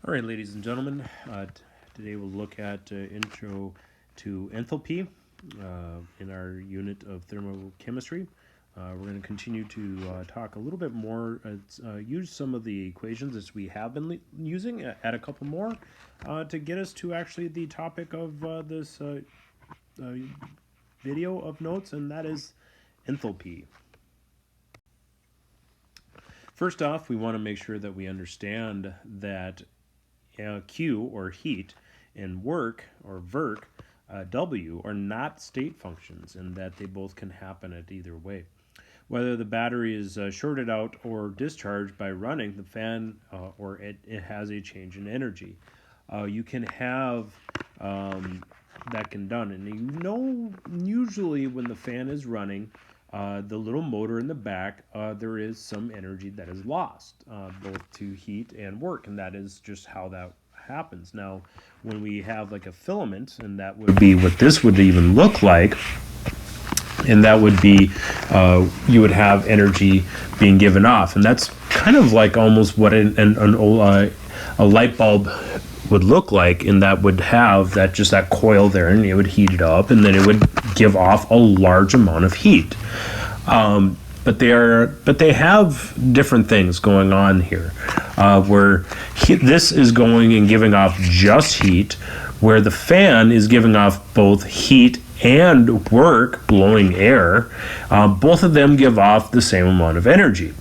All right, ladies and gentlemen, today we'll look at Intro to Enthalpy in our unit of thermochemistry. We're going to continue to talk a little bit more, use some of the equations as we have been using, add a couple more to get us to actually the topic of this video of notes, and that is enthalpy. First off, we want to make sure that we understand that Q, or heat, and work, or work, W, are not state functions, and that they both can happen at either way. Whether the battery is shorted out or discharged by running the fan, or it has a change in energy. You can have that can done, and usually when the fan is running, the little motor in the back, there is some energy that is lost, both to heat and work, and that is just how that happens. Now, when we have like a filament, and that would be what this would even look like, and that would be, you would have energy being given off, and that's kind of like almost what a light bulb would look like, and that would have that coil there, and it would heat it up, and then it would give off a large amount of heat. But they have different things going on here, where this is going and giving off just heat, where the fan is giving off both heat and work, blowing air. Both of them give off the same amount of energy.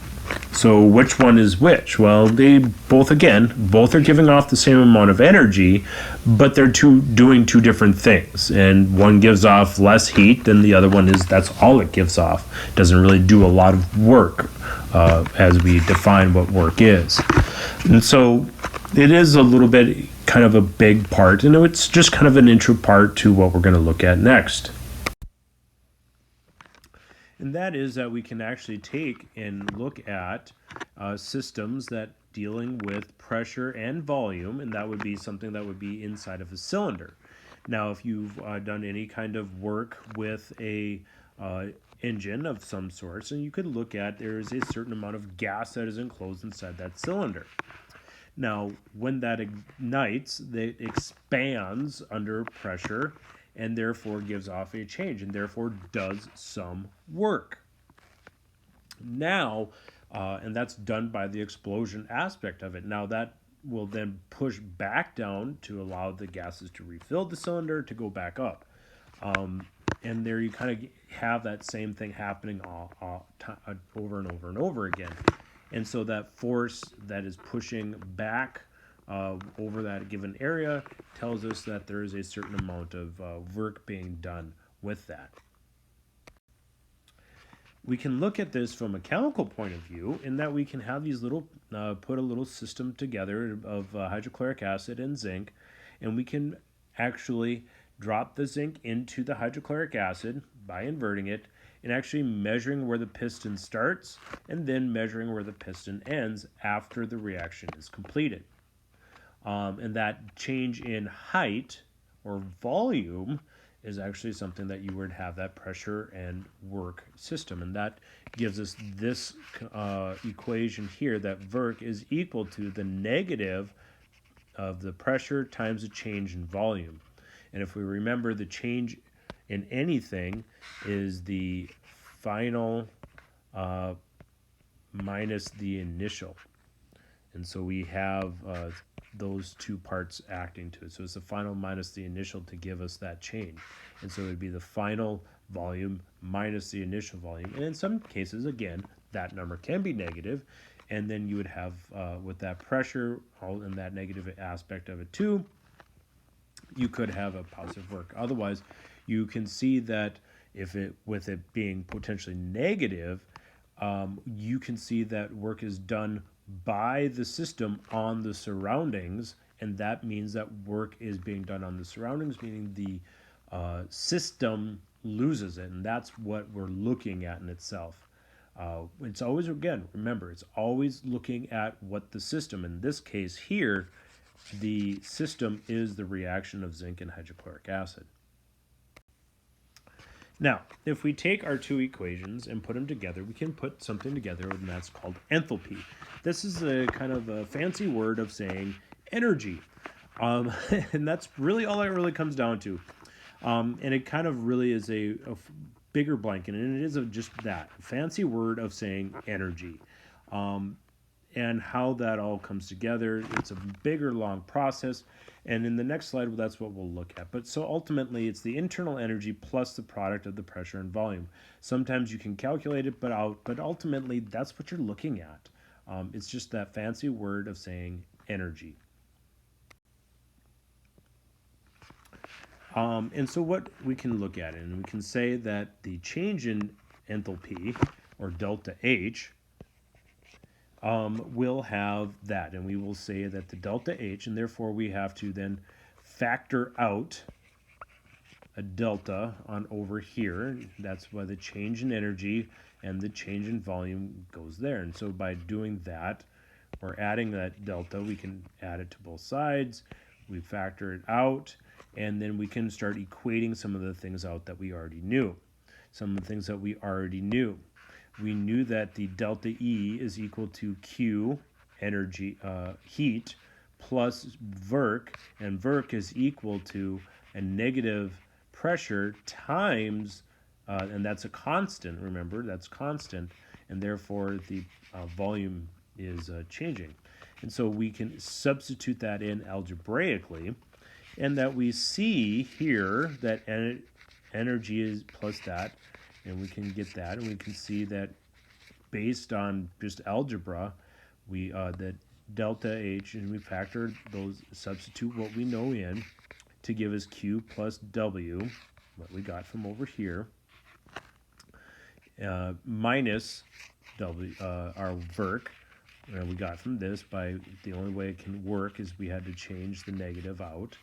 So which one is which? Well, they both are giving off the same amount of energy, but they're doing two different things. And one gives off less heat than the other one that's all it gives off. It doesn't really do a lot of work as we define what work is. And so it is a little bit kind of a big part, and it's just kind of an intro part to what we're going to look at next. And that is that we can actually take and look at systems that dealing with pressure and volume, and that would be something that would be inside of a cylinder. Now, if you've done any kind of work with a engine of some sort, and you could look at there is a certain amount of gas that is enclosed inside that cylinder. Now, when that ignites, it expands under pressure, and therefore gives off a change, and therefore does some work. Now, and that's done by the explosion aspect of it. Now that will then push back down to allow the gases to refill the cylinder to go back up. And there you kind of have that same thing happening over and over and over again. And so that force that is pushing back over that given area tells us that there is a certain amount of work being done with that. We can look at this from a chemical point of view in that we can have these little, put a little system together of hydrochloric acid and zinc, and we can actually drop the zinc into the hydrochloric acid by inverting it and actually measuring where the piston starts and then measuring where the piston ends after the reaction is completed. And that change in height or volume is actually something that you would have that pressure and work system. And that gives us this equation here, that work is equal to the negative of the pressure times the change in volume. And if we remember, the change in anything is the final minus the initial. And so we have those two parts acting to it. So it's the final minus the initial to give us that change. And so it would be the final volume minus the initial volume. And in some cases, again, that number can be negative. And then you would have, with that pressure, all in that negative aspect of it too, you could have a positive work. Otherwise, you can see that with it being potentially negative, you can see that work is done by the system on the surroundings, and that means that work is being done on the surroundings, meaning the system loses it, and that's what we're looking at in itself. It's always, again, remember, it's always looking at what the system, in this case here, the system is the reaction of zinc and hydrochloric acid. Now, if we take our two equations and put them together, we can put something together, and that's called enthalpy. This is a kind of a fancy word of saying energy. And that's really all it really comes down to. And it kind of really is a bigger blanket, and it is just that fancy word of saying energy. And how that all comes together. It's a bigger, long process. And in the next slide, that's what we'll look at. But so ultimately, it's the internal energy plus the product of the pressure and volume. Sometimes you can calculate it, but ultimately, that's what you're looking at. It's just that fancy word of saying energy. And so what we can look at, and we can say that the change in enthalpy, or delta H, will have that. And we will say that the delta H, and therefore we have to then factor out a delta on over here. That's why the change in energy and the change in volume goes there. And so by doing that, or adding that delta, we can add it to both sides. We factor it out, and then we can start equating some of the things out that we already knew. Some of the things that we already knew. We knew that the delta E is equal to Q, energy, heat, plus Verk, and Verk is equal to a negative pressure times, and that's a constant, remember, that's constant, and therefore the volume is changing. And so we can substitute that in algebraically, and that we see here that energy is plus that, and we can get that, and we can see that based on just algebra, we that delta H, and we factor those, substitute what we know in to give us Q plus W, what we got from over here, minus W, our Verk, we got from this. By the only way it can work is we had to change the negative out,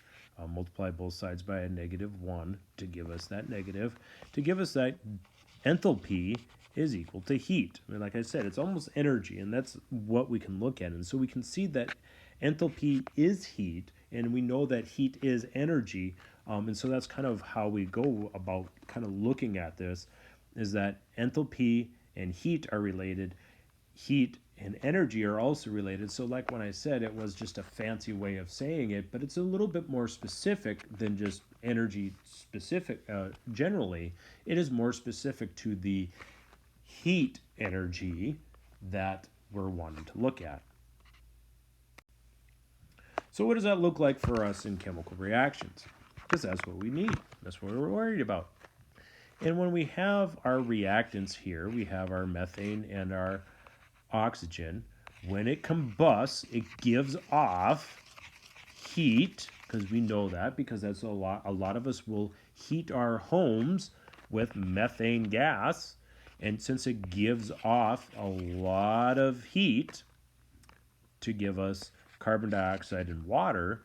multiply both sides by a -1 to give us that negative, to give us that enthalpy is equal to heat. I mean, like I said, it's almost energy, and that's what we can look at. And so we can see that enthalpy is heat, and we know that heat is energy. And so that's kind of how we go about kind of looking at this, is that enthalpy and heat are related. Heat and energy are also related. So like when I said, it was just a fancy way of saying it, but it's a little bit more specific than just energy specific. Generally, it is more specific to the heat energy that we're wanting to look at. So what does that look like for us in chemical reactions? Because that's what we need. That's what we're worried about. And when we have our reactants here, we have our methane and our oxygen. When it combusts, it gives off heat, because we know that, because that's a lot of us will heat our homes with methane gas, and since it gives off a lot of heat to give us carbon dioxide and water,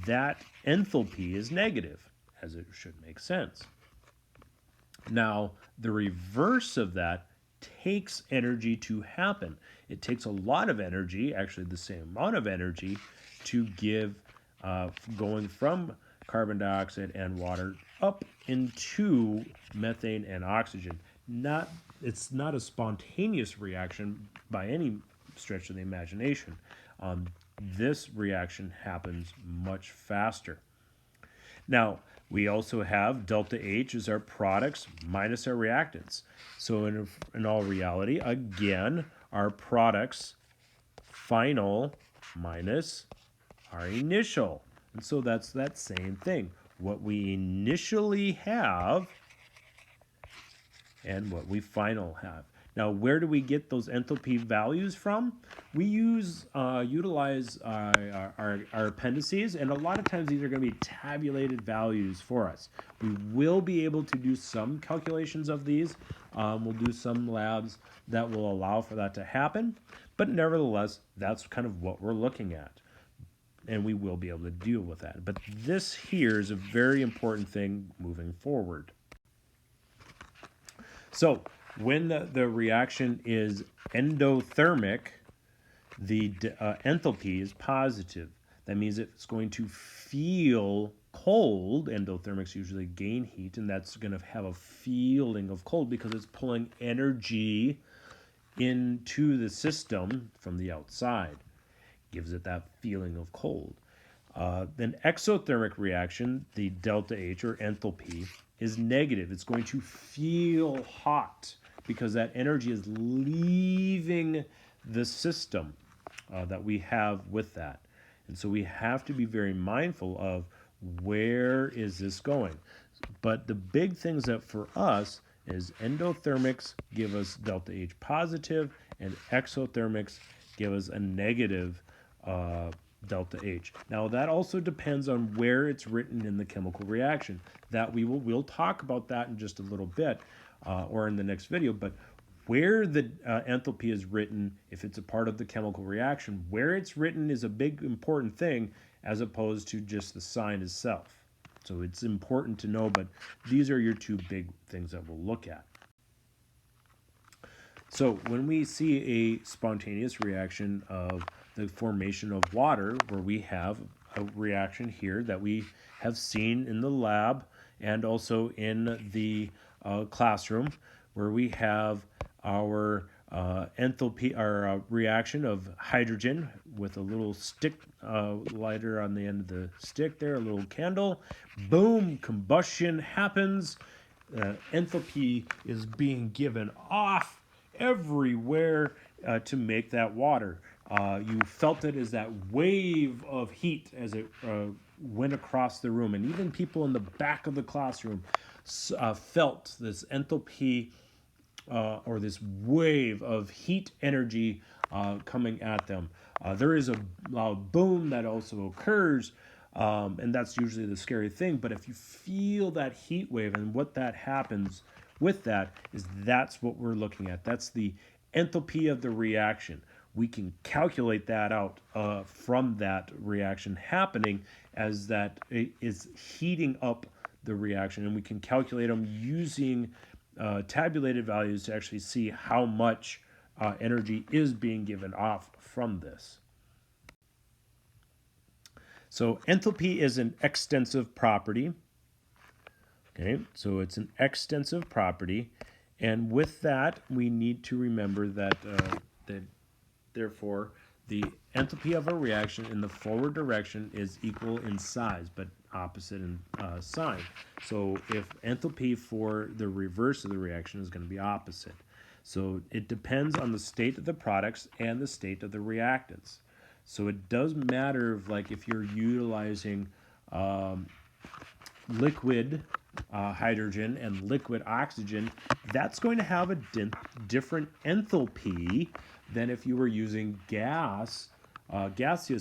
that enthalpy is negative, as it should make sense. Now, the reverse of that takes energy to happen. It takes a lot of energy, actually the same amount of energy, to give going from carbon dioxide and water up into methane and oxygen. It's not a spontaneous reaction by any stretch of the imagination. This reaction happens much faster. Now, we also have delta H as our products minus our reactants. So in all reality, again, our products final minus our initial. And so that's that same thing. What we initially have and what we final have. Now, where do we get those enthalpy values from? We utilize our appendices, and a lot of times these are going to be tabulated values for us. We will be able to do some calculations of these. We'll do some labs that will allow for that to happen, but nevertheless, that's kind of what we're looking at, and we will be able to deal with that. But this here is a very important thing moving forward. So, when the reaction is endothermic, the enthalpy is positive. That means it's going to feel cold. Endothermics usually gain heat, and that's going to have a feeling of cold because it's pulling energy into the system from the outside. Gives it that feeling of cold. Then exothermic reaction, the delta H or enthalpy, is negative. It's going to feel hot because that energy is leaving the system that we have with that. And so we have to be very mindful of where is this going. But the big things that for us is endothermics give us delta H positive and exothermics give us a negative delta H. Now that also depends on where it's written in the chemical reaction. That we'll talk about that in just a little bit or in the next video, but where the enthalpy is written, if it's a part of the chemical reaction, where it's written is a big important thing as opposed to just the sign itself. So it's important to know, but these are your two big things that we'll look at. So when we see a spontaneous reaction of the formation of water, where we have a reaction here that we have seen in the lab and also in the classroom, where we have our enthalpy, our reaction of hydrogen with a little stick lighter on the end of the stick there, a little candle. Boom, combustion happens. Enthalpy is being given off everywhere to make that water. You felt it as that wave of heat as it went across the room, and even people in the back of the classroom felt this enthalpy or this wave of heat energy coming at them. There is a loud boom that also occurs, and that's usually the scary thing. But if you feel that heat wave, and what that happens with that is that's what we're looking at. That's the enthalpy of the reaction. We can calculate that out from that reaction happening as that is heating up the reaction, and we can calculate them using tabulated values to actually see how much energy is being given off from this. So enthalpy is an extensive property. Okay, so it's an extensive property, and with that, we need to remember that therefore the enthalpy of a reaction in the forward direction is equal in size, but opposite in sign. So if enthalpy for the reverse of the reaction is going to be opposite. So it depends on the state of the products and the state of the reactants. So it does matter if you're utilizing liquid hydrogen and liquid oxygen, that's going to have a different enthalpy than if you were using gaseous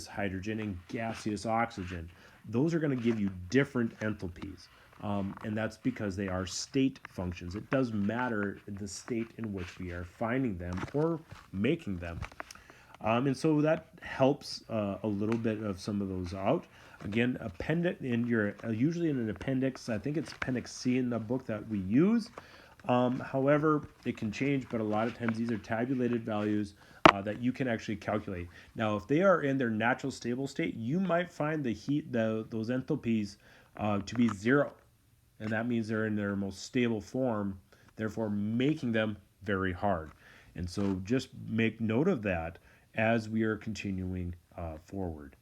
hydrogen and gaseous oxygen. Those are going to give you different enthalpies, and that's because they are state functions. It does matter the state in which we are finding them or making them. And so that helps a little bit of some of those out. Again, usually in an appendix, I think it's appendix C in the book that we use. However, it can change, but a lot of times these are tabulated values that you can actually calculate. Now, if they are in their natural stable state, you might find those enthalpies to be zero, and that means they're in their most stable form, therefore making them very hard. And so just make note of that as we are continuing forward.